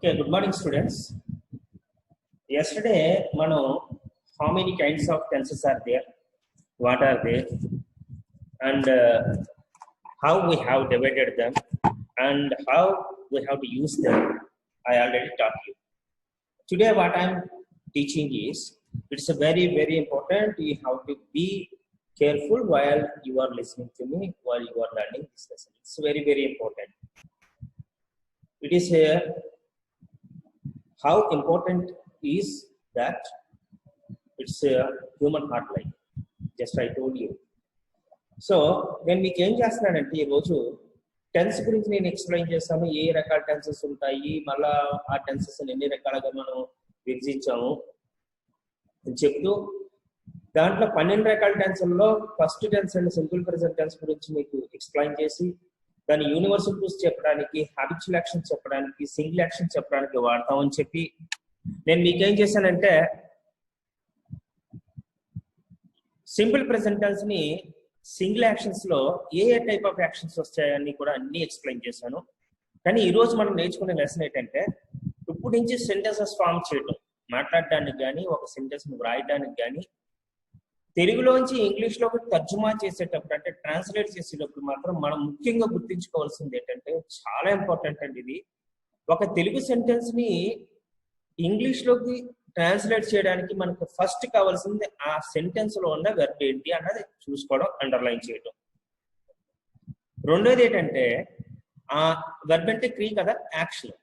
Okay, good morning, students. Yesterday, Mano, how many kinds of tenses are there? What are they? And how we have divided them and how we have to use them. I already taught you. Today, what I'm teaching is, it's a very, very important. You have to be careful while you are listening to me, while you are learning this lesson. It's very, very important. It is here. How important is that it's a human heart like just I told you. So when we change చేస్తున్నానంటే ఈ రోజు tense గురించి నేను explain చేస్తాను. ఏ రకాల tenses ఉంటాయి, మళ్ళా ఆ టెన్సెస్ ఎన్ని రకాలుగా మనం విభజించాము అని చెప్తూ దాంట్లో 12 రకాల టెన్స్ల్లో first tense and simple present tense గురించి మీకు ఎక్స్ప్లెయిన్ చేసి దాని యూనివర్సల్ ట్రూత్స్ చెప్పడానికి, హ్యాబిచువల్ యాక్షన్ చెప్పడానికి, సింగిల్ యాక్షన్ చెప్పడానికి వాడతామని చెప్పి నేను మీకేం చేశానంటే సింపుల్ ప్రెజెంట్ టెన్స్ ని సింగిల్ యాక్షన్స్ లో ఏ టైప్ ఆఫ్ యాక్షన్స్ వస్తాయని కూడా అన్ని ఎక్స్ప్లెయిన్ చేశాను. కానీ ఈ రోజు మనం నేర్చుకునే లెసన్ ఏంటంటే ఇప్పుడు నుంచి సెంటెన్సెస్ ఫామ్ చేయడం, మాట్లాడడానికి కానీ ఒక సెంటెన్స్ ను వ్రాయడానికి కానీ తెలుగులోంచి ఇంగ్లీష్ లోకి తర్జుమా చేసేటప్పుడు అంటే ట్రాన్స్లేట్ చేసేటప్పుడు మాత్రం మనం ముఖ్యంగా గుర్తుంచుకోవాల్సింది ఏంటంటే చాలా ఇంపార్టెంట్ అండి ఇది. ఒక తెలుగు సెంటెన్స్ ని ఇంగ్లీష్ లోకి ట్రాన్స్లేట్ చేయడానికి మనకు ఫస్ట్ కావాల్సింది ఆ సెంటెన్స్ లో ఉన్న వెర్బ్ ఏంటి అన్నది చూసుకోవడం, అండర్లైన్ చేయడం. రెండోది ఏంటంటే ఆ వెర్బ్ అంటే క్రియ కదా, యాక్షన్.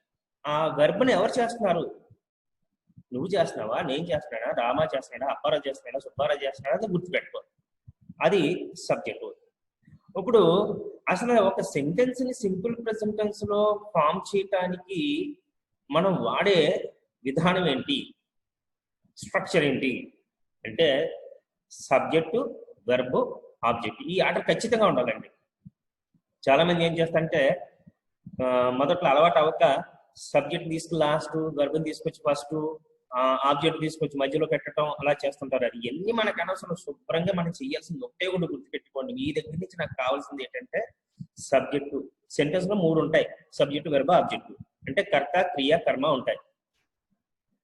ఆ వెర్బ్ని ఎవరు చేస్తున్నారు? నువ్వు చేస్తున్నావా, నేను చేస్తున్నాడా, రామా చేస్తున్నాడా, అప్పారావు చేస్తున్నాడా, సుబ్బారావు చేస్తున్నాడా అని గుర్తుపెట్టుకో. అది సబ్జెక్ట్. ఇప్పుడు అసలు ఒక సెంటెన్స్ ని సింపుల్ ప్రెజెంట్ టెన్స్ లో ఫామ్ చేయటానికి మనం వాడే విధానం ఏంటి, స్ట్రక్చర్ ఏంటి అంటే సబ్జెక్టు, వెర్బ్, ఆబ్జెక్ట్. ఈ ఆర్డర్ ఖచ్చితంగా ఉండాలండి. చాలా మంది ఏం చేస్తారంటే మొదట్లో అలవాటు అవ్వక సబ్జెక్ట్ తీసుకుని లాస్ట్, వెర్బ్ని తీసుకొచ్చి ఫస్ట్, ఆబ్జెక్ట్ తీసుకొచ్చి మధ్యలో పెట్టడం అలా చేస్తుంటారు. అది ఎన్ని మనకు అనవసరం. శుభ్రంగా మనం చేయాల్సింది ఒకటే కూడా గుర్తుపెట్టుకోండి. మీ దగ్గర నుంచి నాకు కావాల్సింది ఏంటంటే సబ్జెక్టు. సెంటెన్స్ లో 3 ఉంటాయి, సబ్జెక్టు, వెర్బ్, ఆబ్జెక్ట్. అంటే కర్త, క్రియ, కర్మ ఉంటాయి.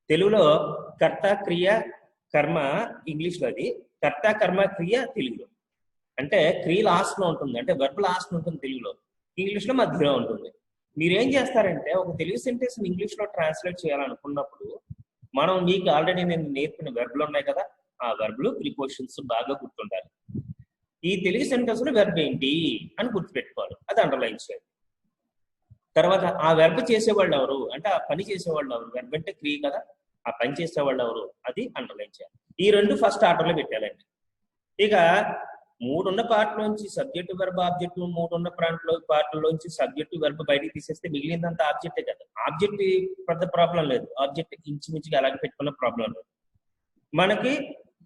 తెలుగులో కర్త, క్రియ, కర్మ ఇంగ్లీష్లో, అది కర్త, కర్మ, క్రియ తెలుగులో. అంటే క్రియ లాస్ట్ లో ఉంటుంది, అంటే వెర్బ్ లాస్ట్ ఉంటుంది తెలుగులో, ఇంగ్లీష్లో మధ్యలో ఉంటుంది. మీరేం చేస్తారంటే ఒక తెలుగు సెంటెన్స్ ఇంగ్లీష్ లో ట్రాన్స్లేట్ చేయాలనుకున్నప్పుడు మనం మీకు ఆల్రెడీ నేను నేర్పిన వెర్బ్లు ఉన్నాయి కదా, ఆ వెర్బ్లు, ప్రిపోజిషన్స్ బాగా గుర్తుండాలి. ఈ తెలుగు సెంటెన్స్ లో వెర్బ్ ఏంటి అని గుర్తుపెట్టుకోవాలి, అది అండర్లైన్ చేయాలి. తర్వాత ఆ వెర్బ్ చేసేవాళ్ళు ఎవరు అంటే ఆ పని చేసేవాళ్ళు ఎవరు, వెర్బ్ అంటే క్రియ కదా, ఆ పని చేసేవాళ్ళు ఎవరు, అది అండర్లైన్ చేయాలి. ఈ 2 ఫస్ట్ ఆర్డర్ లో పెట్టాలండి. ఇక 3 ఉన్న పార్ట్ లోంచి సబ్జెక్టు, వెర్బ్, ఆబ్జెక్ట్, 3 ఉన్న పార్ట్లోంచి సబ్జెక్టు, వెర్బ్ బయటికి తీసేస్తే మిగిలిందంతా ఆబ్జెక్టే కదా. ఆబ్జెక్ట్ పెద్ద ప్రాబ్లం లేదు, ఆబ్జెక్ట్ ఇంచుమించుగా అలాగే పెట్టుకున్న ప్రాబ్లం లేదు మనకి.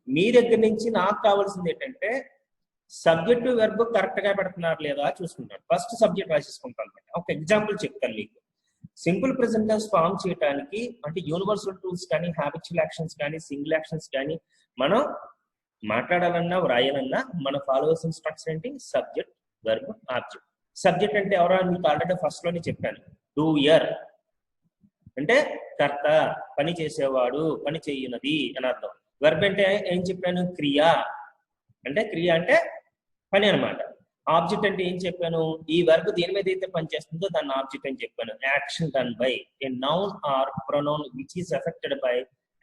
మీ దగ్గర నుంచి నాకు కావాల్సింది ఏంటంటే సబ్జెక్టు, వెర్బ్ కరెక్ట్ గా పెడుతున్నారు లేదా చూసుకుంటాను. ఫస్ట్ సబ్జెక్ట్ రాసేసుకుంటాను అనమాట. ఒక ఎగ్జాంపుల్ చెప్తాను మీకు. సింపుల్ ప్రెజెంట్ టెన్స్ ఫామ్ చేయడానికి అంటే యూనివర్సల్ టూల్స్ కానీ, హ్యాబిచువల్ యాక్షన్స్ కానీ, సింగిల్ యాక్షన్స్ కానీ మనం మాట్లాడాలన్నా వ్రాయాలన్నా మనం ఫాలో చేసిన స్ట్రక్చర్ ఏంటి? Subject, verb, object. సబ్జెక్ట్ అంటే ఎవరో మీకు ఆల్రెడీ ఫస్ట్ లోనే చెప్పాను, డూయర్ అంటే కర్త, పని చేసేవాడు, పని చేయునది అని అర్థం. వెర్బ్ అంటే ఏం చెప్పాను? క్రియ అంటే క్రియ అంటే పని అనమాట. ఆబ్జెక్ట్ అంటే ఏం చెప్పాను? ఈ వెర్బ్ దేని మీద అయితే పని చేస్తుందో దాన్ని ఆబ్జెక్ట్ అని చెప్పాను. Action done by a noun are pronoun which is affected by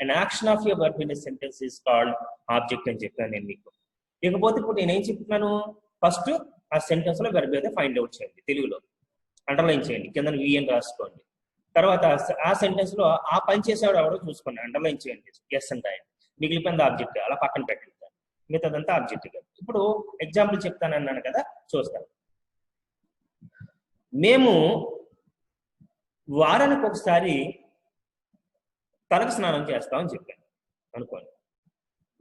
an action of your verb in a sentence is called object అని చెప్పాను నేను మీకు. ఇకపోతే ఇప్పుడు నేనేం చెప్తున్నాను, ఫస్ట్ ఆ సెంటెన్స్ లో వెర్బ్ అయితే ఫైండ్ అవుట్ చేయండి, తెలుగులో అండర్లైన్ చేయండి, కింద విఎన్ రాసుకోండి. తర్వాత ఆ సెంటెన్స్ లో ఆ పని చేసేవాడు ఎవరో చూసుకోండి, అండర్లైన్ చేయండి, ఎస్ అంటే మిగిలిపోయింది ఆబ్జెక్ట్, అలా పక్కన పెట్టండి, మిగతాదంతా ఆబ్జెక్ట్. ఇప్పుడు ఎగ్జాంపుల్ చెప్తానన్నాను కదా, చూస్తాను. మేము వారానికి ఒకసారి తలకు స్నానం చేస్తామని చెప్పాను అనుకోండి.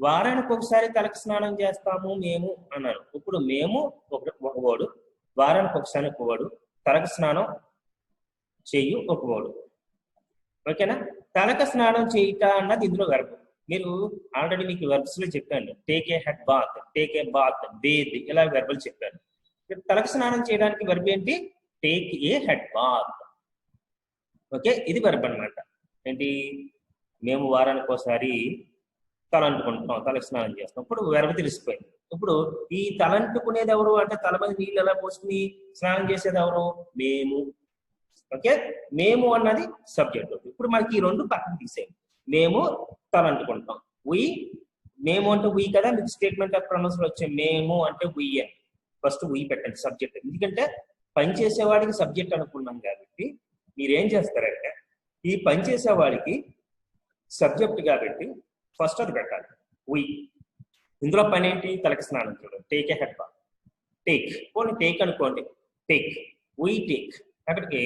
వారానికి ఒకసారి తలకు స్నానం చేస్తాము మేము అన్నారు. ఇప్పుడు మేము ఒక వర్డ్, వారానికి ఒకసారి ఒక వర్డ్, తలకు స్నానం చెయ్యి ఒక వర్డ్. ఓకేనా? తలకు స్నానం చేయుట అన్నది ఇందులో వెర్బ్. మీరు ఆల్రెడీ మీకు వెర్బ్స్ లో చెప్పాను, take a head bath, take a bath, బేద్, ఇలా వెర్బులు చెప్పాను. తలకు స్నానం చేయడానికి వెర్బ్ ఏంటి? Take a head bath. Okay, ఇది వెర్బ్ అనమాట. ఏంటి, మేము వారానికి ఒకసారి తల అంటుకుంటాం, తలకు స్నానం చేస్తాం. ఇప్పుడు వెర్బ్ తెలిసిపోయింది. ఇప్పుడు ఈ తలంటుకునేది ఎవరు అంటే తల మీద నీళ్ళు ఎలా పోసుకుని స్నానం చేసేది ఎవరు? మేము. ఓకే, మేము అన్నది సబ్జెక్ట్. ఇప్పుడు మనకి ఈ రెండు పక్కన తీసేయండి. మేము తలంటుకుంటాం, ఉయ్, మేము అంటే ఉయ్ కదా, మీకు స్టేట్మెంట్ ఆఫ్ ప్రొనౌన్స్ లో వచ్చే మేము అంటే ఉయ్ అని ఫస్ట్ ఉయ్ పెట్టండి సబ్జెక్ట్. ఎందుకంటే పని చేసేవాడికి సబ్జెక్ట్ అనుకున్నాం కాబట్టి మీరేం చేస్తారంటే ఈ పని చేసేవాడికి సబ్జెక్ట్ కాబట్టి ఫస్ట్ అది పెట్టాలి, ఉయ్. ఇందులో పని ఏంటి? తలకి స్నానం చూడండి, take a head bath. Take, పోనీ టేక్ అనుకోండి, టేక్, ఉయ్ టేక్, అక్కడికి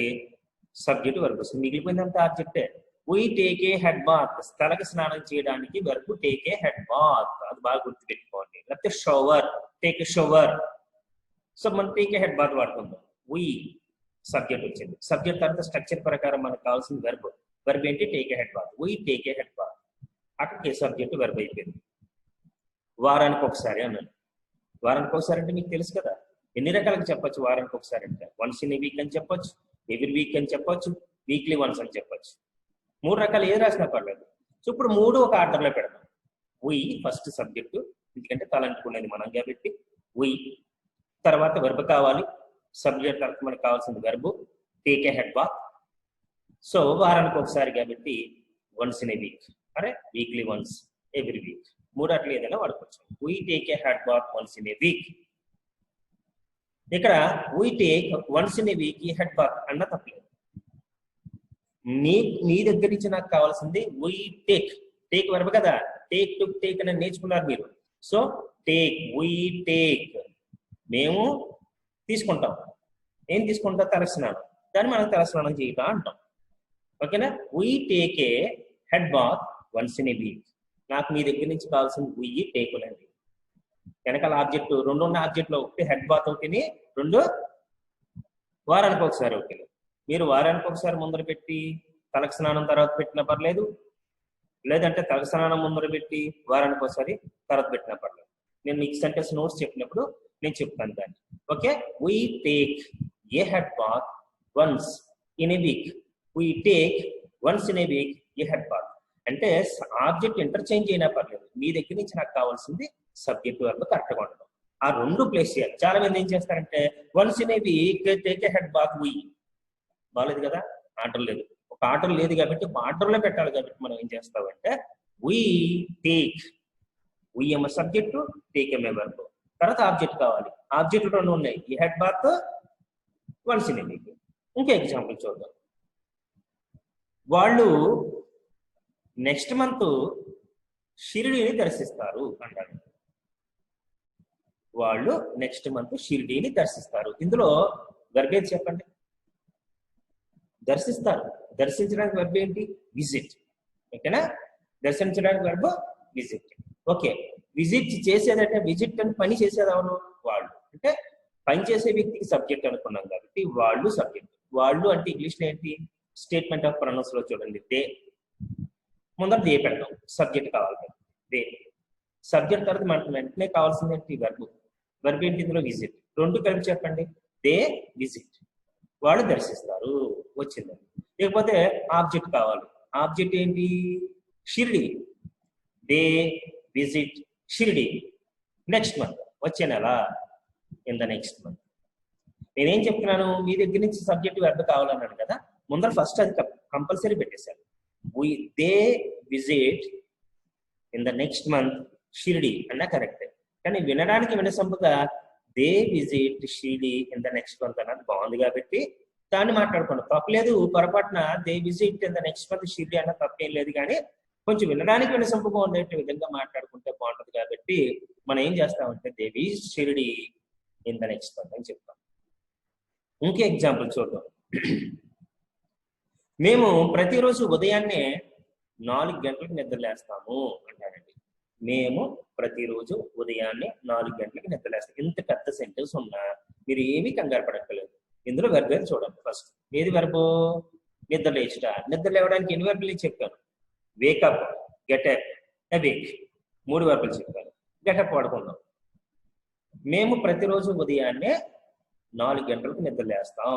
సబ్జెక్ట్ వర్బ్ వస్తుంది, మిగిలిపోయిందంతా ఆబ్జెక్టే. We take a head bath, తలకి స్నానం చేయడానికి verb take a head bath, అది బాగా గుర్తుపెట్టుకోండి. లేకపోతే shower, take a shower. So మనం టేక్ ఏ హెడ్ బాత్ వాడుకుందాం, ఉయ్ సబ్జెక్ట్ వచ్చింది. సబ్జెక్ట్ తర్వాత స్ట్రక్చర్ ప్రకారం మనకు కావాల్సిన వెర్బ్. వెర్బ్ ఏంటి? Take a head bath, we take a head bath. అక్కడికి సబ్జెక్ట్ వెర్బ్ అయిపోయింది. వారానికి ఒకసారి అన్నాను. వారానికి ఒకసారి అంటే మీకు తెలుసు కదా, ఎన్ని రకాలుగా చెప్పొచ్చు వారానికి ఒకసారి అంటే? వన్స్ ఇన్ ఏ వీక్ అని చెప్పొచ్చు, ఎవ్రీ వీక్ అని చెప్పొచ్చు, వీక్లీ వన్స్ అని చెప్పొచ్చు. మూడు రకాలు ఏది రాసినా పర్లేదు. సో ఇప్పుడు మూడు ఒక ఆర్డర్లో పెడదాం. ఉయ్ ఫస్ట్ సబ్జెక్టు, ఎందుకంటే తలంటుకునేది మనం కాబట్టి ఉయ్. తర్వాత వెర్బ్ కావాలి, సబ్జెక్ట్ తర్వాత మనకు కావాల్సింది verb take a head bath. So వారానికి ఒకసారి కాబట్టి వన్స్ ఇన్ ఏ వీక్, అరే వీక్లీ వన్స్, ఎవ్రీ వీక్, మూడు అట్లా ఏదైనా వాడుకోవచ్చు. We take a head bath once in a week. ఇక్కడ we take once in a week ఈ హెడ్ బాత్ అన్న తప్పలేదు. మీ దగ్గర నుంచి నాకు కావాల్సింది వీ టేక్. టేక్ వెర్బ్ కదా, టేక్ టు టేక్ అని నేర్చుకున్నారు మీరు. సో టేక్, వీ టేక్, మేము తీసుకుంటాం. ఏం తీసుకుంటాం? తలస్నానం. దాన్ని మనం తలస్నానం చేయటం అంటాం. ఓకేనా? We take a head bath once in a week. నాకు మీ దగ్గర నుంచి కావాల్సింది వీ టేకులండి. వెనకాల ఆబ్జెక్ట్ రెండు ఉన్న ఆబ్జెక్ట్లో ఒకటి హెడ్ బాత్ ఒకటి, రెండు వారానికి ఒకసారి ఒకటి. మీరు వారానికి ఒకసారి ముందర పెట్టి తలకు స్నానం తర్వాత పెట్టినా పర్లేదు, లేదంటే తలకు స్నానం ముందర పెట్టి వారానికి ఒకసారి తర్వాత పెట్టినా పర్లేదు. నేను మీకు సెంటెన్స్ నోట్స్ చెప్పినప్పుడు నేను చెప్తాను దాన్ని. Okay, we take a head bath once in a week. We take once in a week a head bath అంటే ఆబ్జెక్ట్ ఇంటర్చేంజ్ అయినా పర్లేదు. మీ దగ్గర నుంచి నాకు కావాల్సింది సబ్జెక్ట్ వర్బ్ కరెక్ట్గా ఉండడం. ఆ రెండు ప్లేస్ చేయాలి. చాలా మంది ఏం చేస్తారంటే once in a week take a head bath we. బాగాలేదు కదా, ఆర్డర్ లేదు. ఒక ఆర్డర్ లేదు కాబట్టి ఒక ఆర్డర్లో పెట్టాలి కాబట్టి మనం ఏం చేస్తామంటే వీ టేక్, వీ ఏమో సబ్జెక్టు, టేక్ ఏమో వెర్బ్. తర్వాత ఆబ్జెక్ట్ కావాలి. ఆబ్జెక్ట్ రెండు ఉన్నాయి, ఈ head bath, once in a week. ఇంకో ఎగ్జాంపుల్ చూద్దాం. వాళ్ళు నెక్స్ట్ మంత్ షిరిడీని దర్శిస్తారు అంటారు. వాళ్ళు నెక్స్ట్ మంత్ షిరిడీని దర్శిస్తారు. ఇందులో వెర్బ్ ఏది చెప్పండి? దర్శిస్తారు. దర్శించడానికి వెర్బ్ ఏంటి? విజిట్. ఓకేనా? దర్శించడానికి వెర్బ్ విజిట్. ఓకే, విజిట్ చేసేదంటే విజిట్ అని పని చేసేది అవును వాళ్ళు. అంటే పని చేసే వ్యక్తికి సబ్జెక్ట్ అనుకున్నాం కాబట్టి వాళ్ళు సబ్జెక్ట్. వాళ్ళు అంటే ఇంగ్లీష్లో ఏంటి? స్టేట్మెంట్ ఆఫ్ ప్రొనౌన్స్ లో చూడండి, దే ముందర దే పెట్టాం, సబ్జెక్ట్ కావాలి దే. సబ్జెక్ట్ తర్వాత మనకు వెంటనే కావాల్సింది ఏంటి? వెర్బ్. వెర్బ్ ఏంటి ఇందులో? విజిట్. రెండు కలిపి చెప్పండి, దే విజిట్. వాళ్ళు దర్శిస్తారు, వచ్చిందండి. లేకపోతే ఆబ్జెక్ట్ కావాలి. ఆబ్జెక్ట్ ఏంటి? Shirdi. They visit Shirdi next month, వచ్చే నెల, ఇన్ ద నెక్స్ట్ మంత్. నేనేం చెప్తున్నాను? మీ దగ్గర నుంచి సబ్జెక్ట్ వెర్బ్ కావాలన్నాను కదా, ముందర ఫస్ట్ అది కంపల్సరీ పెట్టేశాను. They visit in the next month Shirdi అన్నా కరెక్ట్. కానీ వినడానికి వినసొంపుగా they visit Shirdi in the next month అన్నది బాగుంది కాబట్టి దాన్ని మాట్లాడుకున్నాం, తప్పలేదు. పొరపాటున they visit in the next month Shirdi అన్న తప్పేం లేదు. కానీ కొంచెం వినడానికి వినసొంపుగా ఉండే విధంగా మాట్లాడుకుంటే బాగుంటుంది కాబట్టి మనం ఏం చేస్తామంటే they visit Shirdi in the next month అని చెప్తాం. ఇంకే ఎగ్జాంపుల్ చూద్దాం. మేము ప్రతిరోజు ఉదయాన్నే 4 గంటలకు నిద్రలేస్తాము అంటారండి. మేము ప్రతిరోజు ఉదయాన్నే 4 గంటలకు నిద్రలేస్తాం. ఇంత పెద్ద సెంటెన్స్ ఉన్నా మీరు ఏమీ కంగారు పడక్కర్లేదు. ఇందులో వెర్బ్ చూడండి. ఫస్ట్ ఏది వెర్బ్? నిద్ర లేచుట. నిద్ర లేవడానికి ఎన్ని వెర్బులు చెప్పాను? వేకప్, గెటప్, అవేక్, 3 వెర్బులు చెప్పాను. గెటప్ వాడుకుందాం. మేము ప్రతిరోజు ఉదయాన్నే 4 గంటలకు నిద్ర లేస్తాం.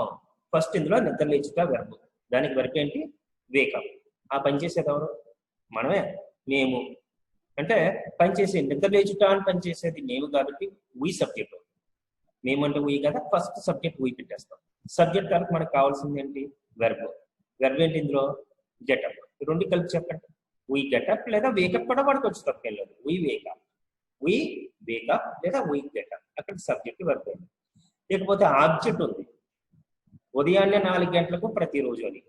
ఫస్ట్ ఇందులో నిద్ర లేచుట వెర్బ్. దానికి వర్క్ ఏంటి? వేకప్. ఆ పని చేసేది ఎవరు? మనమే, మేము. అంటే పని చేసే నిద్ర లేచుట అని పని చేసేది మేము కాబట్టి వీ సబ్జెక్ట్. మేమంటే వీ కదా, ఫస్ట్ సబ్జెక్ట్ వీ పెట్టేస్తాం. సబ్జెక్ట్ వరకు మనకు కావాల్సింది ఏంటి? వెర్బ్. వెర్బ్ ఏంటి ఇందులో? గెటప్. రెండు కలిపి చెప్పండి. వీ గెటప్ లేదా వేకప్ కూడా వాడుకోవచ్చు, తప్పలేదు. వీ వేకప్, వీ వేకప్ లేదా వీ గెటప్. అక్కడ సబ్జెక్ట్ వెర్బ్ ఉంది. లేకపోతే ఆబ్జెక్ట్ ఉంది. ఉదయాన్నే 4 గంటలకు ప్రతిరోజు అని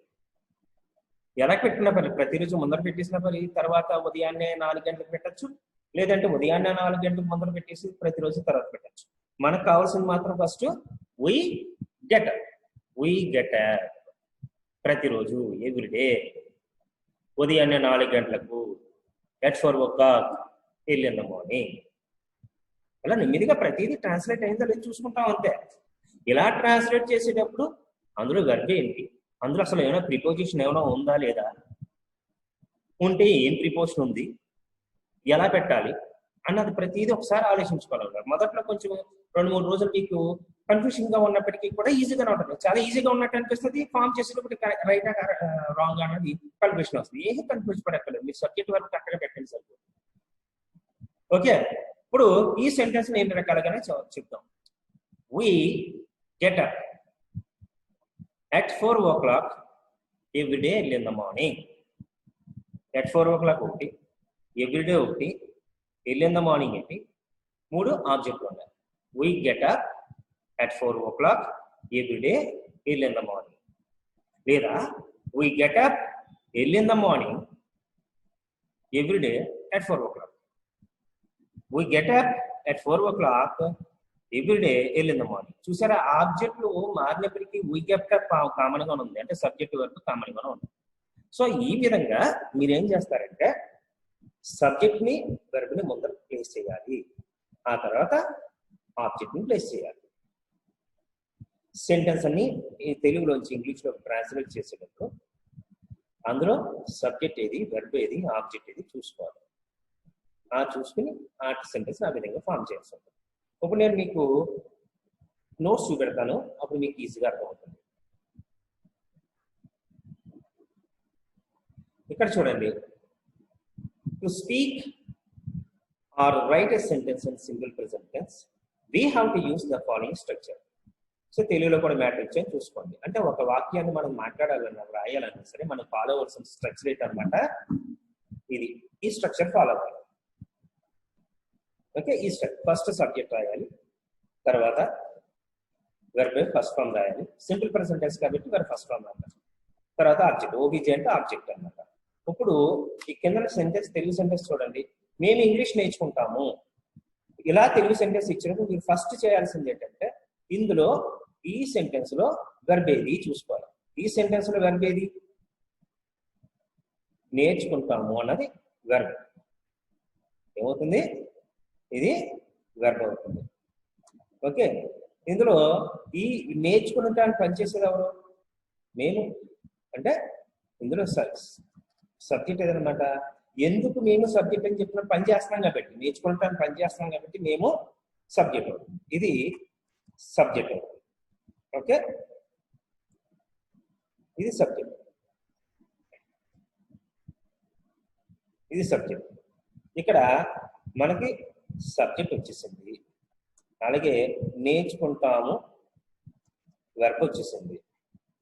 ఎలా పెట్టినా పని, ప్రతిరోజు ముందర పెట్టేసిన పని, తర్వాత ఉదయాన్నే 4 గంటలకు పెట్టచ్చు, లేదంటే ఉదయాన్నే 4 గంటలకు ముందర పెట్టేసి ప్రతిరోజు తర్వాత పెట్టచ్చు. మనకు కావాల్సింది మాత్రం first we getup. We getup ప్రతిరోజు, ఎవ్రీడే, ఉదయాన్నే 4 గంటలకు, at 4 o'clock, early in the morning. అలా నెమ్మదిగా ప్రతిదీ ట్రాన్స్లేట్ అయిందో లేదు చూసుకుంటాం అంతే. ఇలా ట్రాన్స్లేట్ చేసేటప్పుడు అందులో వెర్బ్ ఏంటి, అందులో అసలు ఏమైనా ప్రిపోజిషన్ ఏమైనా ఉందా లేదా, ఉంటే ఏం ప్రిపోజిషన్ ఉంది, ఎలా పెట్టాలి అన్నది ప్రతిదీ ఒకసారి ఆలోచించుకోవాలి. మొదట్లో కొంచెం 2-3 రోజులు మీకు కన్ఫ్యూషన్ గా ఉన్నప్పటికీ కూడా ఈజీగానే ఉంటుంది. చాలా ఈజీగా ఉన్నట్టు అనిపిస్తుంది. ఫామ్ చేసేటప్పుడు రైట్ రాంగ్ అనేది కన్ఫ్యూషన్ వస్తుంది. ఏం కన్ఫ్యూజ్ పడక్కర్లేదు, మీరు సబ్జెక్ట్ వరకు కరెక్ట్గా పెట్టండి సార్. ఓకే, ఇప్పుడు ఈ సెంటెన్స్ నేను రకాలుగానే చెప్తాం. We getup at 4 o'clock every day early in the morning. At 4 o'clock ఒకటి, ఎవ్రీ డే ఒకటి, ఎర్లీ ఇన్ ద మార్నింగ్ ఏంటి, 3 ఆబ్జెక్ట్లు ఉన్నాయి. We get up at 4 o'clock every day early in the morning. లేదా we get up early in the morning every day at 4 o'clock. We get up at 4 o'clock everyday early in the morning. చూసారా, ఆబ్జెక్ట్లు మారినప్పటికీ we get up common గా ఉంది, అంటే subject వరకు common గానే ఉంది. So ఈ విధంగా మీరు ఏం చేస్తారంటే సబ్జెక్ట్ ని వెర్బ్ ని ముందర ప్లేస్ చేయాలి, ఆ తర్వాత ఆబ్జెక్ట్ ని ప్లేస్ చేయాలి. సెంటెన్స్ అన్ని తెలుగులోంచి ఇంగ్లీష్ లో ట్రాన్స్లేట్ చేసేటప్పుడు అందులో సబ్జెక్ట్ ఏది, వెర్బ్ ఏది, ఆబ్జెక్ట్ ఏది చూసుకోవాలి. ఆ చూసుకుని ఆ సెంటెన్స్ ఆ విధంగా ఫామ్ చేయాల్సి ఉంటుంది. ఇప్పుడు నేను మీకు నోట్స్ చూపెడతాను, అప్పుడు మీకు ఈజీగా అర్థమవుతుంది. ఇక్కడ చూడండి, to speak or write a sentence in single present tense we have to use the following structure. So తెలుగులో కూడా మ్యాటర్ ఇచ్చాను చూసుకోండి. అంటే ఒక వాక్యాన్ని మనం మాట్లాడాలన్నా రాయాలన్నా సరే మనం ఫాలో అవ్వాల్సిన స్ట్రక్చర్ ఏంటన్నమాట ఇది. ఈ స్ట్రక్చర్ ఫాలో అవ్వాలి. ఓకే, ఈ ఫస్ట్ సబ్జెక్ట్ రాయాలి, తర్వాత వెర్బ్ ఫస్ట్ ఫామ్ రాయాలి. సింపుల్ ప్రెజెంట్ టెన్స్ కాబట్టి వెర్బ్ ఫస్ట్ ఫామ్ రాయాలి, తర్వాత ఆబ్జెక్ట్. ఓబీజే అంటే ఆబ్జెక్ట్ అన్నమాట. ఇప్పుడు ఈ కింద సెంటెన్స్, తెలుగు సెంటెన్స్ చూడండి. మేము ఇంగ్లీష్ నేర్చుకుంటాము, ఇలా తెలుగు సెంటెన్స్ ఇచ్చినప్పుడు మీరు ఫస్ట్ చేయాల్సింది ఏంటంటే ఇందులో ఈ సెంటెన్స్ లో వెర్బ్ ఏది చూసుకోవాలి. ఈ సెంటెన్స్ లో వెర్బ్ ఏది? నేర్చుకుంటాము అన్నది వెర్బ్. ఏమవుతుంది? ఇది వెర్బ్ అవుతుంది. ఓకే, ఇందులో ఈ నేర్చుకునటానికి పనిచేసేది ఎవరు? మేము. అంటే ఇందులో సబ్జెక్ట్ ఏదనమాట. ఎందుకు మేము సబ్జెక్ట్ అని చెప్పిన పని చేస్తున్నాం కాబట్టి, నేర్చుకోవటానికి పని చేస్తున్నాం కాబట్టి మేము సబ్జెక్ట్ అవుతుంది. ఇది సబ్జెక్ట్ అవుతుంది. ఓకే, ఇది సబ్జెక్ట్, ఇది సబ్జెక్ట్. ఇక్కడ మనకి సబ్జెక్ట్ వచ్చేసింది, అలాగే నేర్చుకుంటాము వెర్బ్ వచ్చేసింది.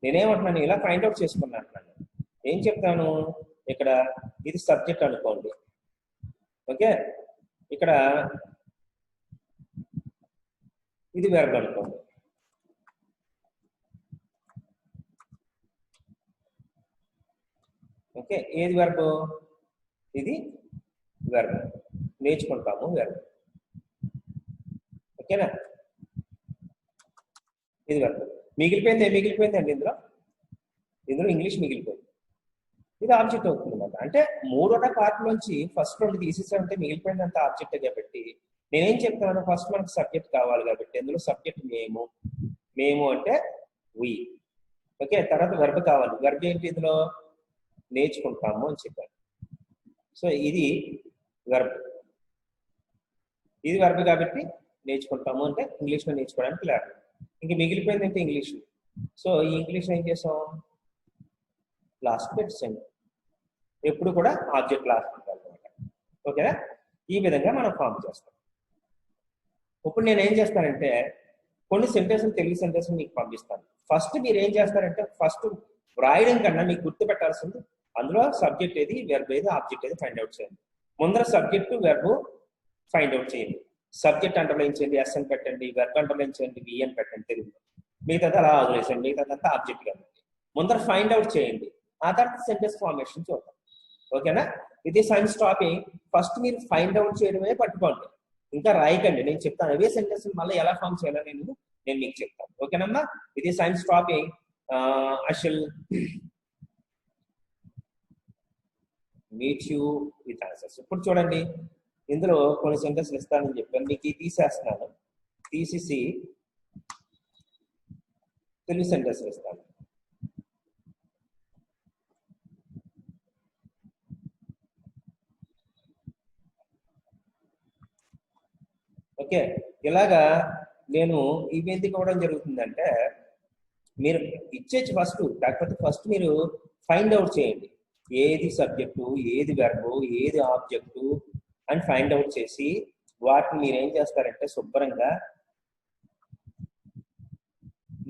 నేనేమంటున్నాను, ఇలా ఫైండ్ అవుట్ చేసుకున్నాను అంటున్నాను. ఏం చెప్తాను, ఇక్కడ ఇది సబ్జెక్ట్ అనుకోండి. ఓకే, ఇక్కడ ఇది వెర్బ్ అనుకోండి. ఓకే, ఏది వెర్బ్? ఇది వెర్బ్, నేర్చుకుంటాము వెర్బ్. ఓకేనా, ఇది వెర్బ్. మిగిలిపోయింది ఏం మిగిలిపోయిందండి ఇందులో? ఇందులో ఇంగ్లీష్ మిగిలిపోయింది. ఇది ఆబ్జెక్ట్ అవుతుంది అన్నమాట. అంటే మూడోట పార్ట్ నుంచి ఫస్ట్ రెండు తీసేసామంటే మిగిలిపోయిందంత ఆబ్జెక్ట్ కాబట్టి నేనేం చెప్తున్నాను, ఫస్ట్ మనకు సబ్జెక్ట్ కావాలి కాబట్టి ఇందులో సబ్జెక్ట్ మేము. మేము అంటే వి. ఓకే, తర్వాత వెర్బ్ కావాలి. వెర్బ్ ఏంటి ఇందులో? నేర్చుకుంటాము అని చెప్పాను. సో ఇది వెర్బ్, ఇది వెర్బ్ కాబట్టి నేర్చుకుంటాము అంటే ఇంగ్లీష్లో నేర్చుకోవడానికి లేదు. ఇంక మిగిలిపోయింది అంటే ఇంగ్లీష్. సో ఈ ఇంగ్లీష్ ఏం చేసాం, లాస్ట్ పెట్టేసేయండి. ఎప్పుడు కూడా ఆబ్జెక్ట్ లాస్ట్ అనమాట. ఓకేనా? ఈ విధంగా మనం ఫామ్ చేస్తాం. ఇప్పుడు నేను ఏం చేస్తానంటే కొన్ని సెంటెన్స్లు తెలుగు సెంటెన్స్ మీకు పంపిస్తాను. ఫస్ట్ మీరు ఏం చేస్తారంటే ఫస్ట్ వ్రాయడం కన్నా మీకు గుర్తుపెట్టాల్సింది అందులో సబ్జెక్ట్ ఏది, వెర్బ్ ఏది, ఆబ్జెక్ట్ ఏది ఫైండ్ అవుట్ చేయండి. ముందర సబ్జెక్టు వెర్బ్ ఫైండ్ అవుట్ చేయండి. సబ్జెక్ట్ అండర్లైన్ చేయండి, ఎస్ అని పెట్టండి, వెర్బ్ అండర్లైన్ చేయండి, వి అని పెట్టండి తెలుగులో. మిగతాది అలా వదిలేసండి, మిగతాదంతా ఆబ్జెక్ట్ కాబట్టి ముందర ఫైండ్ అవుట్ చేయండి. ఆ తర్వాత సెంటెన్స్ ఫార్మేషన్ చూద్దాం. ఓకేనా? ఇది సైన్స్ టాపిక్. ఫస్ట్ మీరు ఫైండ్ అవుట్ చేయడమే పట్టుకోండి, ఇంకా రాయకండి. నేను చెప్తాను అవే సెంటెన్స్ మళ్ళీ ఎలా ఫామ్ చేయాలో నేను మీకు చెప్తాను. ఓకేనమ్మా? ఇది science topic. I shall meet you with answers. ఇప్పుడు చూడండి, ఇందులో కొన్ని సెంటెన్స్లు ఇస్తానని చెప్పాను, మీకు తీసేస్తున్నాను. తీసేసి తెలుగు సెంటెన్స్లు ఇస్తాను. ఓకే, ఇలాగా నేను ఇవి ఎందుకు ఇవ్వడం జరుగుతుందంటే మీరు ఇచ్చేసి ఫస్ట్, కాకపోతే ఫస్ట్ మీరు ఫైండ్ అవుట్ చేయండి. ఏది సబ్జెక్టు, ఏది వెర్బు, ఏది ఆబ్జెక్టు అని ఫైండ్ అవుట్ చేసి వాటిని మీరు ఏం చేస్తారంటే శుభ్రంగా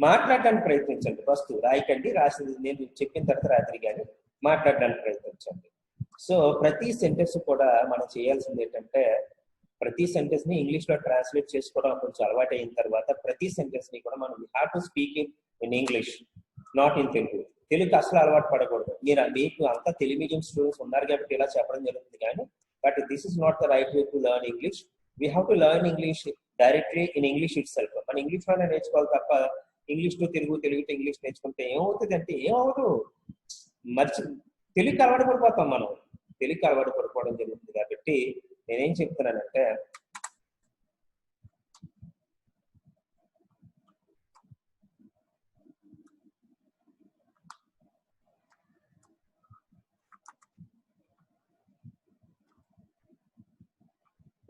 మాట్లాడడానికి ప్రయత్నించండి. ఫస్ట్ రాయకండి, రాసింది నేను చెప్పిన తర్వాత రాత్రి కానీ మాట్లాడడానికి ప్రయత్నించండి. సో ప్రతి సెంటెన్స్ కూడా మనం చేయాల్సింది ఏంటంటే ప్రతి సెంటెన్స్ ని ఇంగ్లీష్ లో ట్రాన్స్లేట్ చేసుకోవడం కొంచెం అలవాటు అయిన తర్వాత ప్రతి సెంటెన్స్ ని కూడా మనం have to speak in English, not in Telugu. Telugu అసలు అలవాటు పడకూడదు. మీకు అంతా తెలుగు మీడియం స్టూడెంట్స్ ఉన్నారు కాబట్టి ఇలా చెప్పడం జరుగుతుంది, కానీ but this is not the right way to learn English. We have to learn English directly in English it self. మన ఇంగ్లీష్ లోనే నేర్చుకోవాలి తప్ప English to Telugu, Telugu to English నేర్చుకుంటే ఏమవుతుంది అంటే ఏమవుతుంది, తెలుగుకి అలవాటు పడిపోతాం మనం. తెలుగుకి అలవాటు పడిపోవడం జరుగుతుంది. కాబట్టి నేనేం చెప్తున్నానంటే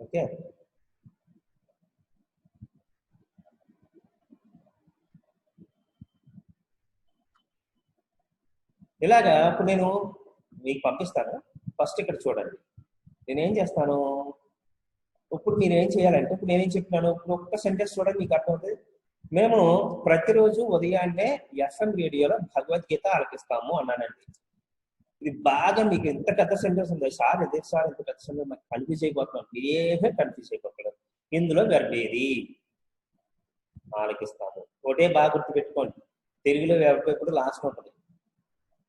ఓకే, ఇలాగా ఇప్పుడు నేను మీకు పంపిస్తాను. ఫస్ట్ ఇక్కడ చూడండి, నేనేం చేస్తాను. ఇప్పుడు మీరు ఏం చేయాలంటే ఇప్పుడు నేనేం చెప్తున్నాను, ఇప్పుడు ఒక్క సెంటెన్స్ చూడండి మీకు అర్థమవుతుంది. మేము ప్రతిరోజు ఉదయాన్నే ఎఫ్ఎం రేడియోలో భగవద్గీత ఆలకిస్తాము అన్నానండి. ఇది బాగా మీకు ఎంత పెద్ద సెంటెన్స్ ఉంది సార్, ఇదే సార్ ఎంత పెద్ద సెంటెన్స్, మాకు కన్ఫ్యూజ్ అయిపోతున్నాం. మీరేమీ కన్ఫ్యూజ్ అయిపోకూడదు. ఇందులో వెర్బ్ ఏది, ఆలకిస్తాము. ఒకటే బాగా గుర్తుపెట్టుకోండి, తెలుగులో వెర్బ్ ఎప్పుడు లాస్ట్ ఉంటుంది.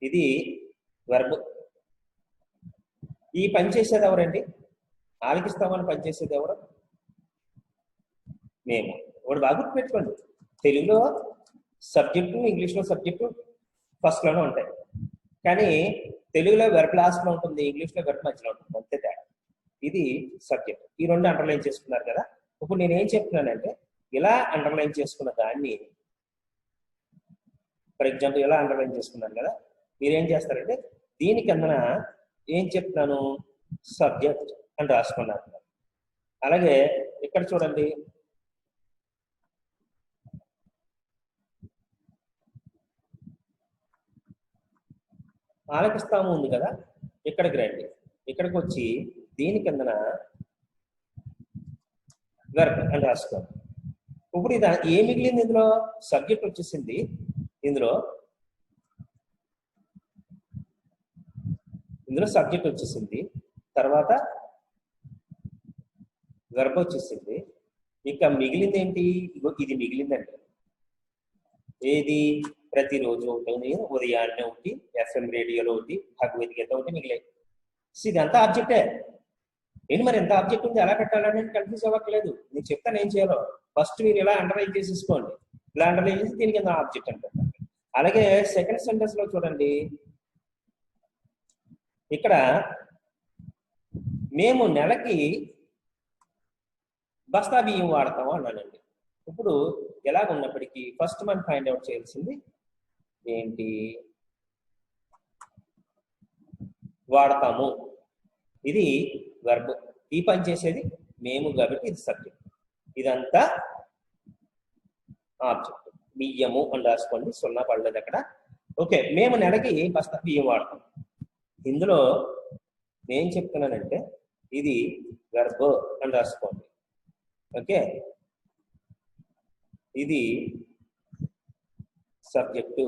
ఇది వెర్బ్. ఈ పని చేసేది ఎవరండి? ఆలకిస్తామని పనిచేసేది ఎవరు? మేము. ఒకటి బాగా గుర్తుపెట్టుకోండి, తెలుగులో సబ్జెక్టు, ఇంగ్లీష్లో సబ్జెక్టు ఫస్ట్ లోనే ఉంటాయి, కానీ తెలుగులో వెర్బ్ లాస్ట్ లో ఉంటుంది, ఇంగ్లీష్లో వెర్బ్ మధ్యలో ఉంటుంది, అంతే తేడా. ఇది సబ్జెక్ట్. ఈ రెండు అండర్లైన్ చేసుకున్నారు కదా. ఇప్పుడు నేను ఏం చెప్తున్నానంటే ఇలా అండర్లైన్ చేసుకున్న దాన్ని, ఫర్ ఎగ్జాంపుల్ ఇలా అండర్లైన్ చేసుకున్నాను కదా, మీరేం చేస్తారంటే దీని కిందన ఏం చెప్తున్నాను, సబ్జెక్ట్ అని రాసుకున్నాను. అలాగే ఇక్కడ చూడండి, ఆలకిస్తాము ఉంది కదా, ఇక్కడికి రండి. ఇక్కడికి వచ్చి దీని కిందన వెర్బ్ అని రాసుకోండి. ఇప్పుడు ఇది ఏ మిగిలింది, ఇందులో సబ్జెక్ట్ వచ్చేసింది, ఇందులో సబ్జెక్ట్ వచ్చేసింది, తర్వాత వెర్బ్ వచ్చేసింది. ఇంకా మిగిలింది ఏంటి, ఇది మిగిలిందండి. ఏది? ప్రతిరోజు ఒకటి, ఉదయాన్నే ఒకటి, ఎఫ్ఎం రేడియోలో ఒకటి, భగవద్గీత ఒకటి మిగిలేదు. ఇదంతా ఆబ్జెక్టే. ఏంటి మరి ఎంత ఆబ్జెక్ట్ ఉంది, ఎలా పెట్టాలని కన్ఫ్యూజ్ అవ్వట్లేదు. నేను చెప్తాను ఏం చేయాలో. ఫస్ట్ మీరు ఇలా అండర్లైన్ చేసేసుకోండి. ఇలా అండర్లైన్ చేసి దీనికి కింద ఆబ్జెక్ట్ అని పెట్టండి. అలాగే సెకండ్ సెంటెన్స్ లో చూడండి, ఇక్కడ మేము నెలకి బస్తా బియ్యం వాడతాము అన్నానండి. ఇప్పుడు ఎలాగున్నప్పటికీ ఫస్ట్ మనం ఫైండ్ అవుట్ చేయాల్సింది ఏంటి, వాడతాము. ఇది వెర్బ్. ఈ పని చేసేది మేము కాబట్టి ఇది సబ్జెక్ట్. ఇదంతా ఆబ్జెక్ట్. బియ్యము అని రాసుకోండి, సున్నా పడలేదు అక్కడ. ఓకే, మేము నెలకి బస్తా బియ్యం వాడతాం. ఇందులో నేను చెప్తున్నానంటే ఇది వెర్బ్ అని రాసుకోండి. ఓకే, ఇది సబ్జెక్టు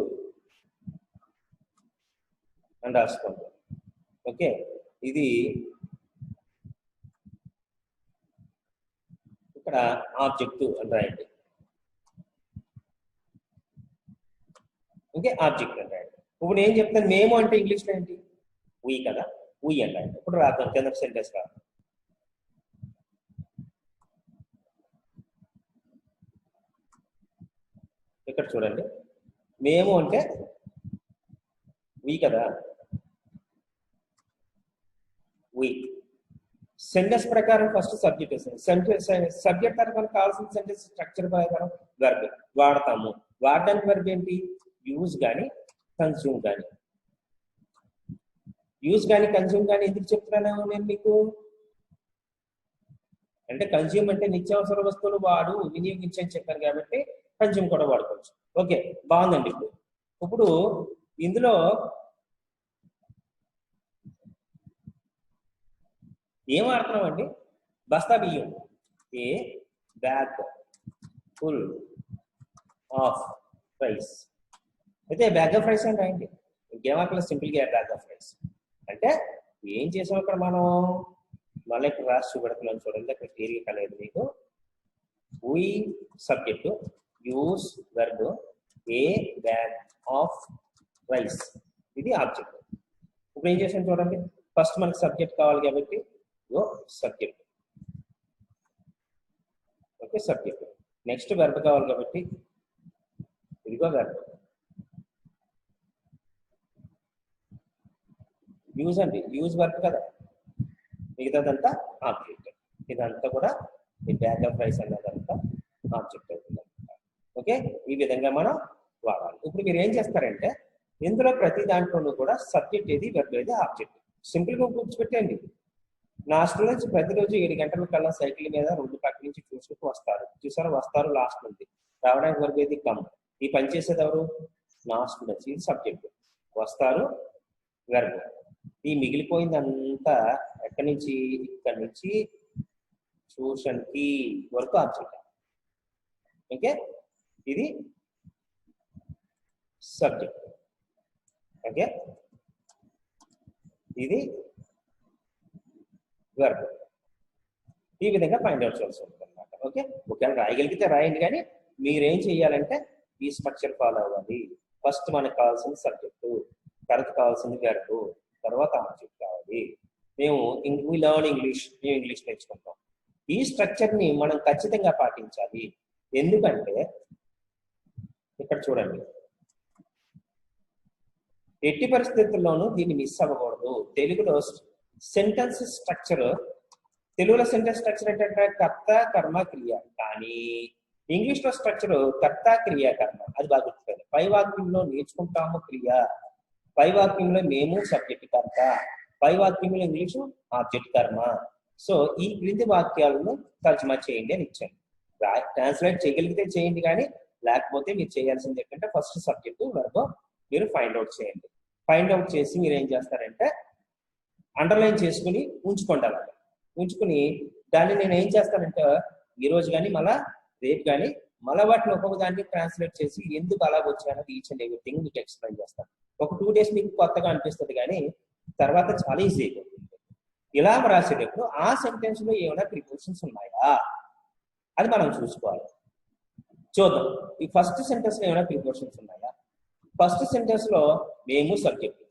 అని రాసుకోండి. ఓకే, ఇది ఇక్కడ ఆబ్జెక్టు అని రాయండి. ఓకే, ఆబ్జెక్ట్ అని రాయండి. ఇప్పుడు ఏం చెప్తాను, మేము అంటే ఇంగ్లీష్లో ఏంటి, వీ కదా, వీ అని రాయండి. ఇప్పుడు రాద్దాం కింద సెంటెన్స్ రాదు. ఇక్కడ చూడండి, మేము అంటే వీ కదా, వీ. సెంటెన్స్ ప్రకారం ఫస్ట్ సబ్జెక్ట్ వస్తుంది. సబ్జెక్ట్ ప్రకారం కావాల్సిన సెంటెన్స్ స్ట్రక్చర్ ప్రకారం వెర్బ్ వాడతాము. వాడడానికి వెర్బ్ ఏంటి, యూజ్ కానీ కన్స్యూమ్ కానీ. యూజ్ కానీ కన్స్యూమ్ కానీ ఎందుకు చెప్తున్నాను నేను మీకు అంటే, కన్స్యూమ్ అంటే నిత్యావసర వస్తువులు వాడు వినియోగించని చెప్పాను కాబట్టి కన్స్యూమ్ కూడా వాడుకోవచ్చు. ఓకే, బాగుందండి. ఇప్పుడు ఇందులో ఏం వాడుతున్నాం అండి, బస్తా బియ్యం, ఏ బ్యాగ్ ఫుల్ ఆఫ్ రైస్. అయితే బ్యాగ్ ఆఫ్ రైస్ అంటే రాయండి, ఇంకేమాత్రం సింపుల్గా బ్యాగ్ ఆఫ్ రైస్ అంటే ఏం చేసాం ఇక్కడ మనం. మళ్ళీ ఇక్కడ రాసి చూపెడుతున్నాను చూడండి, అక్కడ క్లియర్గా కలదు మీకు. We subject, use verb, A bag of rice, ఇది ఆబ్జెక్ట్. ఇప్పుడు ఏం చేసాం చూడండి, ఫస్ట్ మనకి సబ్జెక్ట్ కావాలి కాబట్టి subject. Okay, subject. Next verb కావాలి కాబట్టి ఇదిగో వెర్బ్. యూజ్ అండి, యూజ్ వర్క్ కదా, మిగతాదంతా ఆబ్జెక్ట్. ఇదంతా కూడా ఈ బ్యాగ్ ఆఫ్ రైస్ అన్నదంతా ఆబ్జెక్ట్ అవుతుంది. ఓకే, ఈ విధంగా మనం వాడాలి. ఇప్పుడు మీరు ఏం చేస్తారంటే, ఇందులో ప్రతి దాంట్లోనూ కూడా సబ్జెక్ట్ ఏది, వెర్బ్ ఏది, ఆబ్జెక్ట్ సింపుల్గా కూర్చోపెట్టండి. నా స్టూడెంట్స్ ప్రతిరోజు 7 గంటల కల్లా సైకిల్ మీద రోడ్డు పక్క నుంచి చూసుకుంటూ వస్తారు. చూసారా, వస్తారు లాస్ట్ నుంచి. రావడానికి వరకు ఏది కమ్. ఈ పని చేసేది ఎవరు, నా స్టూడెంట్స్. ఇది సబ్జెక్ట్, వస్తారు వెర్బ్. ఈ మిగిలిపోయిందంతా ఎక్కడి నుంచి, ఇక్కడ నుంచి ట్యూషన్ కి వరకు ఆబ్జెక్ట్. ఓకే, ఇది సబ్జెక్ట్. ఓకే, ఇది వెర్బ్. ఈ విధంగా ఫైండ్ అవుట్ చేయాల్సి ఉంటుంది అనమాట. ఓకే, ఒకవేళ రాయగలిగితే రాయండి, కానీ మీరేం చేయాలంటే ఈ స్ట్రక్చర్ ఫాలో అవ్వాలి. ఫస్ట్ మనకు కావాల్సిన సబ్జెక్టు, తర్వాత కావాల్సింది వెర్బ్, తర్వాత ఆబ్జెక్ట్ కావాలి. మేము లర్న్ ఇంగ్లీష్, మేము ఇంగ్లీష్ నేర్చుకుంటాం. ఈ స్ట్రక్చర్ ని మనం ఖచ్చితంగా పాటించాలి. ఎందుకంటే ఇక్కడ చూడండి, ఎట్టి పరిస్థితుల్లోనూ దీన్ని మిస్ అవ్వకూడదు. తెలుగులో సెంటెన్స్ స్ట్రక్చర్, తెలుగులో సెంటెన్స్ స్ట్రక్చర్ ఏంటంటే కర్త కర్మ క్రియ, కానీ ఇంగ్లీష్ లో స్ట్రక్చర్ కర్త క్రియ కర్మ. అది బాగా గుర్తుపెట్టుకోండి. పై వాక్యంలో నేర్చుకుంటాము క్రియ, పై వాక్యంలో మేము సబ్జెక్ట్ కర్త, పై వాక్యంలో ఇంగ్లీషు ఆబ్జెక్ట్ కర్మ. సో ఈ క్రింది వాక్యాలను తర్జుమా చేయండి అని ఇచ్చాను. ట్రాన్స్లేట్ చేయగలిగితే చేయండి, కానీ లేకపోతే మీరు చేయాల్సింది ఏంటంటే ఫస్ట్ సబ్జెక్టు వెర్బ్ మీరు ఫైండ్ అవుట్ చేయండి. ఫైండ్ అవుట్ చేసి మీరు ఏం చేస్తారంటే అండర్లైన్ చేసుకుని ఉంచుకోండి. అలాగే ఉంచుకుని దాన్ని నేను ఏం చేస్తానంటే ఈ రోజు కానీ మళ్ళా రేపు కానీ మళ్ళీ వాటిని ఒక్కొక్క దాన్ని ట్రాన్స్లేట్ చేసి ఎందుకు అలా వచ్చానది ఈచ్ అండ్ ఎవ్రీథింగ్ మీకు ఎక్స్ప్లెయిన్ చేస్తాను. ఒక 2 days మీకు కొత్తగా అనిపిస్తుంది, కానీ తర్వాత చాలా ఈజీ అయిపోతుంది. ఇలా రాసేటప్పుడు ఆ సెంటెన్స్ లో ఏమైనా ప్రిపోజిషన్స్ ఉన్నాయా అది మనం చూసుకోవాలి. చూద్దాం, ఈ ఫస్ట్ సెంటెన్స్ లో ఏమైనా ప్రిపోజిషన్స్ ఉన్నాయా. ఫస్ట్ సెంటెన్స్ లో మేము సబ్జెక్ట్,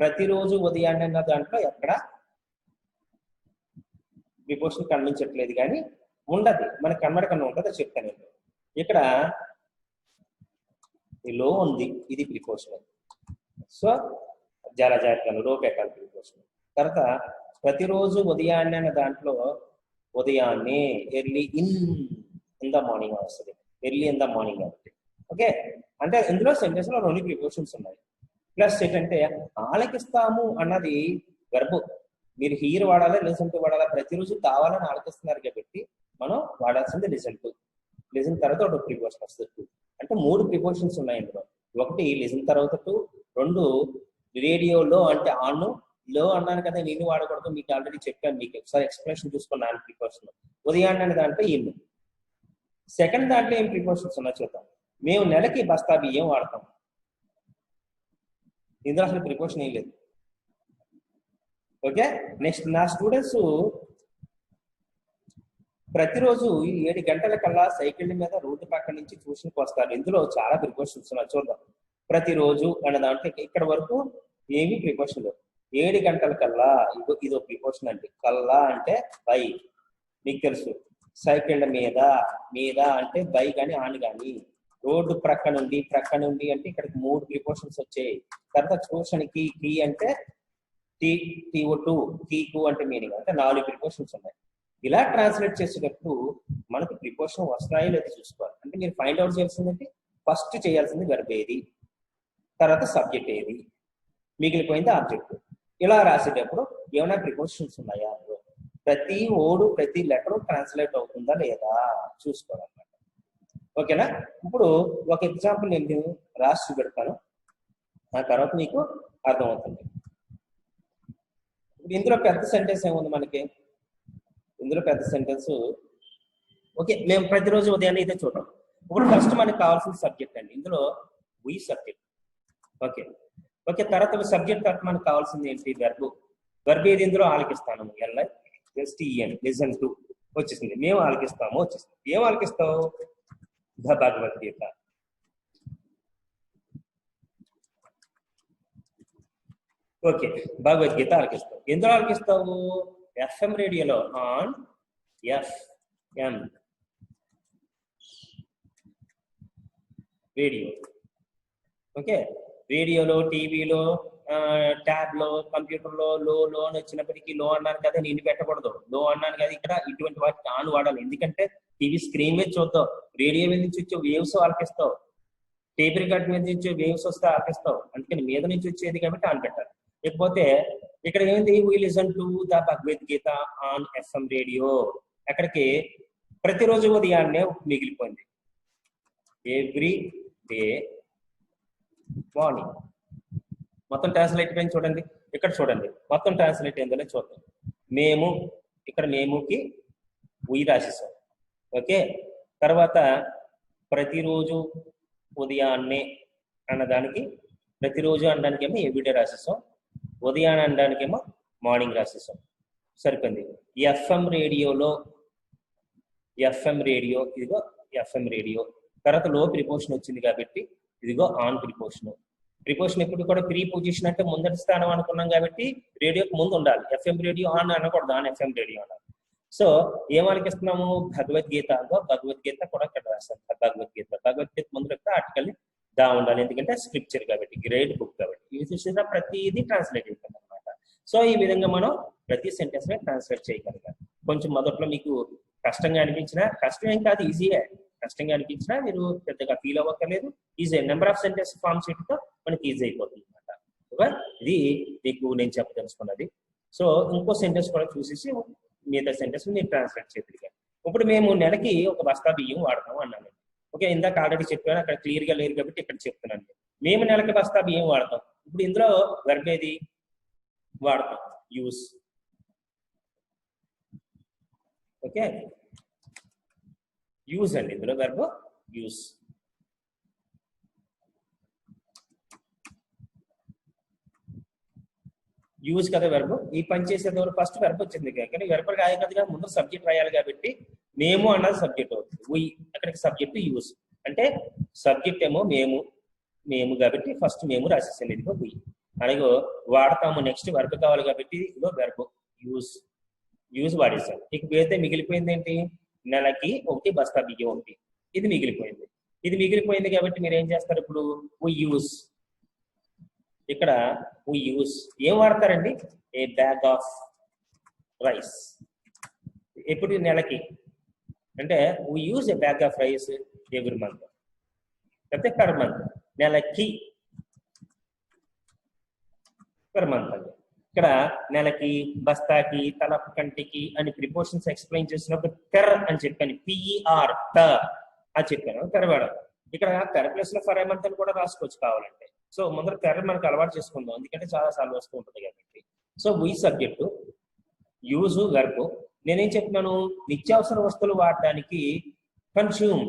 ప్రతిరోజు ఉదయాన్నే అన్న దాంట్లో ఎక్కడ ప్రిపోజిషన్ కనిపించట్లేదు, కానీ ఉండదు, మనకు కనబడకుండా ఉంటుంది, అది చెప్తాను నేను. ఇక్కడ లో ఉంది, ఇది ప్రిపోజిషన్. సో చాలా జాగ్రత్తగా లో పెట్టాలి ప్రిపోజిషన్. తర్వాత ప్రతిరోజు ఉదయాన్నే అన్న దాంట్లో ఉదయాన్నే, ఎర్లీ ఇన్ ద మార్నింగ్ వస్తుంది, ఎర్లీ ఇన్ ద మార్నింగ్ కాబట్టి. ఓకే, అంటే ఇందులో సెంటెన్స్ లో 2 ప్రిపోజిషన్స్ ఉన్నాయి. ప్లస్ ఏంటంటే ఆలకిస్తాము అన్నది వెర్బ్. మీరు హీర్ వాడాలా, లిసన్ టు వాడాలా, ప్రతిరోజు కావాలని ఆలకిస్తున్నారు కాబట్టి మనం వాడాల్సింది లిసన్ టు. లిసన్ తర్వాత ఒక ప్రిపోజిషన్ వస్తుంది. అంటే 3 ప్రిపోజిషన్స్ ఉన్నాయి ఇందులో. ఒకటి లిజన్ తర్వాత టు, రెండు రేడియోలో అంటే ఆన్, లో అన్నాను కదా నేను వాడకూడదు మీకు ఆల్రెడీ చెప్పాను, మీకు ఒకసారి ఎక్స్ప్లెనేషన్ చూసుకున్నాను ప్రిపోర్షన్. ఉదయాన్నే అనే దాంట్లో ఇల్లు. సెకండ్ దాంట్లో ఏం ప్రిపోర్షన్స్ ఉన్నా చూద్దాం. మేము నెలకి బస్తా బియ్యం వాడతాం. ఇందులో అసలు ప్రిపోర్షన్ ఏం లేదు. ఓకే, నెక్స్ట్ నా స్టూడెంట్స్ ప్రతిరోజు 7 గంటల కల్లా సైకిల్ మీద రోడ్డు పక్క నుంచి ట్యూషన్కి వస్తారు. ఇందులో చాలా ప్రిపోర్షన్స్ ఉన్నాయి చూద్దాం. ప్రతిరోజు అనే దాంట్లో ఇక్కడ వరకు ఏమి ప్రిపోర్షన్ లేవు. 7 గంటల కల్లా ఇదో ప్రిపోర్షన్ అండి. కల్లా అంటే బై, మీకు తెలుసు. సైకిళ్ళ మీద, మీద అంటే బై కానీ ఆన్ కానీ. రోడ్డు ప్రక్క నుండి అంటే ఇక్కడికి 3 ప్రిపోర్షన్స్ వచ్చాయి. తర్వాత ట్యూషన్కి కీ అంటే TO2, కీకు అంటే మీనింగ్, అంటే 4 ప్రిపోర్షన్స్ ఉన్నాయి. ఇలా ట్రాన్స్లేట్ చేసేటప్పుడు మనకు ప్రిపోర్షన్ వస్తాయో లేదో చూసుకోవాలి. అంటే మీరు ఫైండ్ అవుట్ చేయాల్సిందంటే ఫస్ట్ చేయాల్సింది వెర్బ్ ఏది, తర్వాత సబ్జెక్ట్ ఏది, మిగిలిపోయింది ఆబ్జెక్ట్. ఇలా రాసేటప్పుడు ఏమైనా ప్రిపోర్షన్స్ ఉన్నాయా, ప్రతి ఓడు ప్రతి లెటర్ ట్రాన్స్లేట్ అవుతుందా లేదా చూసుకోవాలన్నమాట. ఓకేనా? ఇప్పుడు ఒక ఎగ్జాంపుల్ నేను రాసి చూపెడతాను, ఆ తర్వాత మీకు అర్థమవుతుంది. ఇప్పుడు ఇందులో పెద్ద సెంటెన్స్ ఏముంది మనకి? ఇందులో పెద్ద సెంటెన్స్ ఓకే, మేము ప్రతిరోజు ఉదయాన్నే అయితే చూద్దాం. ఇప్పుడు ఫస్ట్ మనకి కావాల్సిన సబ్జెక్ట్ అండి. ఇందులో వి సబ్జెక్ట్. ఓకే ఓకే, తర్వాత సబ్జెక్ట్ తర్వాత మనకు కావాల్సింది ఏంటి? వెర్బ్. వెర్బ్ ఏది? ఇందులో ఆలకిస్తాను, LISTEN, లిజన్ టు వచ్చేసింది. మేము ఆలకిస్తాము వచ్చేసింది. ఏం ఆలకిస్తావు? ద భగవద్గీత. ఓకే, భగవద్గీత ఆలకిస్తావు. ఎందులో ఆలకిస్తావు? FM రేడియోలో, ఆన్ FM రేడియో. ఓకే, రేడియోలో, టీవీలో, ట్యాబ్లో, కంప్యూటర్లో లో అని వచ్చినప్పటికీ లో అన్నాను కదా, నేను పెట్టకూడదు. లో అన్నాను కదా, ఇక్కడ ఇటువంటి వాటికి ఆన్ వాడాలి. ఎందుకంటే టీవీ స్క్రీన్ మీద చూద్దాం, రేడియో మీద నుంచి వచ్చే వేవ్స్ ఆలకిస్తావు, టేప్ రికార్డ్ మీద నుంచి వేవ్స్ వస్తే ఆలకిస్తావు. అందుకని మీద నుంచి వచ్చేది కాబట్టి ఆన్ పెట్టాలి. లేకపోతే ఇక్కడ ఏంది? We listen to the Bhagavad Gita on FM radio. అక్కడికి ప్రతిరోజు ఉదయాన్నే మిగిలిపోయింది. Every day morning. మొత్తం ట్రాన్స్లేట్ అయిపోయింది చూడండి. ఇక్కడ చూడండి, మొత్తం ట్రాన్స్లేట్ అయిందనే చూద్దాం. మేము, ఇక్కడ మేముకి ఉయి రాసేసాం. ఓకే, తర్వాత ప్రతిరోజు ఉదయాన్నే అన్నదానికి, ప్రతిరోజు అనడానికి ఏమో ఎవ్రీడే రాసేసాం, ఉదయాన్నే అనడానికేమో మార్నింగ్ రాసేసాం. సరిపోయింది. FM రేడియోలో, FM రేడియో, ఇదిగో FM రేడియో. తర్వాత లో ప్రిపోజిషన్ వచ్చింది కాబట్టి ఇదిగో ఆన్ ప్రిపోజిషన్. ప్రిపోజిషన్ ఎప్పుడు కూడా ప్రీ పొజిషన్ అంటే ముందటి స్థానం అనుకున్నాం కాబట్టి రేడియోకి ముందు ఉండాలి. FM రేడియో ఆన్ అనకూడదు, ఆన్ FM రేడియో అనాలి. సో ఏం ఆలకిస్తున్నాము? భగవద్గీత. భగవద్గీత కూడా ఇక్కడ రాస్తాం. భగవద్గీత ముందు ఆర్టికల్ దా ఉండాలి, ఎందుకంటే స్క్రిప్చర్ కాబట్టి, గ్రేట్ బుక్ కాబట్టి. ఇది చూసినా ప్రతిదీ ట్రాన్స్లేట్ అయిపోయింది అనమాట. సో ఈ విధంగా మనం ప్రతి సెంటెన్స్ ని ట్రాన్స్లేట్ చేయగలిగాం. కొంచెం మొదట్లో మీకు కష్టంగా అనిపించినా, కష్టం ఏం కాదు, ఈజీయే. కష్టంగా అనిపించినా మీరు పెద్దగా ఫీల్ అవ్వక్కర్లేదు. Easy, number of sentence forms తో మనకి ఈజీ అయిపోతుంది అనమాట. ఓకే, ఇది మీకు నేను చెప్పదలుచుకున్నది. సో ఇంకో సెంటెన్స్ కూడా చూసేసి మిగతా సెంటెన్స్ మీరు ట్రాన్స్లేట్ చేయగలిగారు. ఇప్పుడు మేము నెలకి ఒక బస్తా బియ్యం వాడతాము అన్నాను. ఓకే, ఇందాక ఆల్రెడీ చెప్పాను, అక్కడ క్లియర్ గా లేరు కాబట్టి ఇక్కడ చెప్తున్నాను. మేము నెలకి బస్తా బియ్యం వాడతాం. ఇప్పుడు ఇందులో వెర్బ్ ఏది వాడతాం? యూస్. ఓకే, యూజ్ అండి. ఇందులో వెర్బ్ యూస్. యూజ్ కదా వెర్బ్. ఈ పని చేసేటప్పుడు ఫస్ట్ వెర్బ్ వచ్చింది కానీ వెర్బ్ రాయాలి కదా, ముందు సబ్జెక్ట్ రాయాలి కాబట్టి మేము అన్నది సబ్జెక్ట్ అవుతుంది. వి అక్కడికి సబ్జెక్ట్ యూజ్. అంటే సబ్జెక్ట్ ఏమో మేము కాబట్టి ఫస్ట్ మేము రాసేసాను. ఇదిగో వి. అలాగే వాడతాము, నెక్స్ట్ వెర్బ్ కావాలి కాబట్టి ఇదిగో వెర్బ్ యూజ్ వాడేసాం. ఇక వేస్తే మిగిలిపోయింది ఏంటి? నెలకి ఒకటి బస్తా బియ్యం ఒకటి. ఇది మిగిలిపోయింది కాబట్టి మీరు ఏం చేస్తారు? ఇప్పుడు వి యూజ్. ఇక్కడ వి యూజ్ ఏం వాడతారండి? A bag of rice. ఎప్పుడు? నెలకి. అంటే we use a bag of rice every month, లేకపోతే పర్ మంత్. నెలకి, పర్ మంత్ అండి. ఇక్కడ నెలకి, బస్తాకి, తలపు కంటికి అని ప్రిపోర్షన్స్ ఎక్స్ప్లెయిన్ చేసినప్పుడు పెర్ అని చెప్పాను. PER అని చెప్పాను. తెరవాడ ఇక్కడ పెర్ ప్లేస్ లో ఫర్ ఏ మంత్ అని కూడా రాసుకోవచ్చు కావాలంటే. సో ముందర పెర్ మనకు అలవాటు చేసుకుందాం, ఎందుకంటే చాలా సార్లు వస్తూ ఉంటుంది కాబట్టి. So we subject, use verb. నేనేం చెప్తున్నాను, నిత్యావసర వస్తువులు వాడడానికి కన్స్యూమ్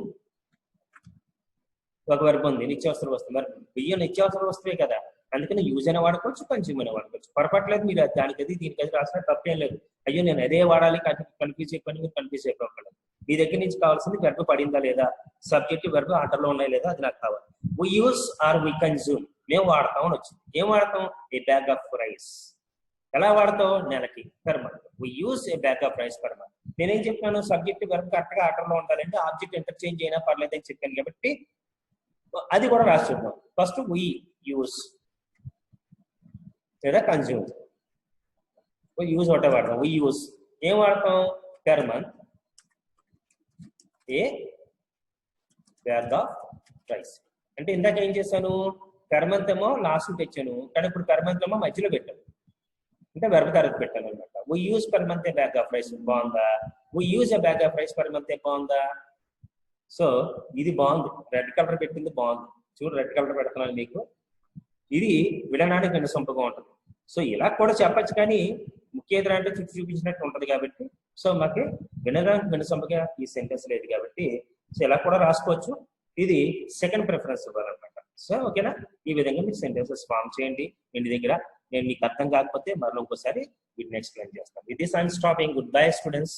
ఒక వెర్బ్ ఉంది, నిత్యావసర వస్తువు. మరి బియ్యం నిత్యావసర వస్తువే కదా, అందుకని యూజ్ అయినా వాడుకోవచ్చు, కన్స్యూమ్ అయినా వాడుకోవచ్చు. పొరపట్లేదు, మీరు దానికది దీనికది రాసిన తప్పేం లేదు. అయ్యో నేను అదే వాడాలి కన్ఫ్యూజ్ అయిపోయి మీరు కన్ఫ్యూజ్ అయిపోకూడదు. మీ దగ్గర నుంచి కావాల్సింది వెర్బ్ పడిందా లేదా, సబ్జెక్ట్ వెర్బ్ ఆర్డర్లో ఉన్నాయా లేదా, అది నాకు కావాలి. We use or we consume, మేము వాడతాం అని వచ్చింది. ఏం వాడతాం, ఏ బ్యాగ్ ఆఫ్ రైస్. ఎలా వాడతావు, నెలకి, per month. We use a bag of rice per month. నేనేం చెప్పాను, సబ్జెక్ట్ వెర్బ్ కరెక్ట్ గా ఆర్డర్లో ఉండాలంటే ఆబ్జెక్ట్ ఇంటర్చేంజ్ అయినా పర్లేదు అని చెప్పాను కాబట్టి అది కూడా రాసి చూద్దాం. ఫస్ట్ వి యూజ్ లేదా కన్స్యూమ్. యూజ్ ఒకటే వాడతాం. వి యూజ్ ఏం వాడతాం, per month a bag of rice. అంటే ఇందాక ఏం చేశాను, పర్ మంత్ ఏమో లాస్ట్ తెచ్చాను, కానీ ఇప్పుడు పర్ మంత్ ఏమో మధ్యలో పెట్టాను, అంటే వెర్బ్ తర్వాత పెట్టాను అనమాట. We use per month a bag of rice బాగుందా, we use a bag of rice per month ఏ బాగుందా. సో ఇది బాగుంది, రెడ్ కలర్ పెట్టింది బాగుంది, చూడు రెడ్ కలర్ పెడుతున్నాను మీకు. ఇది వినడానికి వినసొంపుగా ఉంటుంది. సో ఇలా కూడా చెప్పచ్చు, కానీ ముఖ్య ఎదురు అంటే చుట్టూ చూపించినట్టు ఉంటుంది కాబట్టి, సో మాకు వినడానికి వినసొంపుగా ఈ సెంటెన్స్ లేదు కాబట్టి, సో ఇలా కూడా రాసుకోవచ్చు. ఇది సెకండ్ ప్రిఫరెన్స్ ఇవ్వాలన్నమాట. సో ఓకేనా, ఈ విధంగా మీరు సెంటెన్సెస్ ఫామ్ చేయండి ఇంటి దగ్గర. నేను మీకు అర్థం కాకపోతే మరో ఇంకోసారి వీటిని ఎక్స్ప్లెయిన్ చేస్తాను. With this I'm stopping. Good bye students.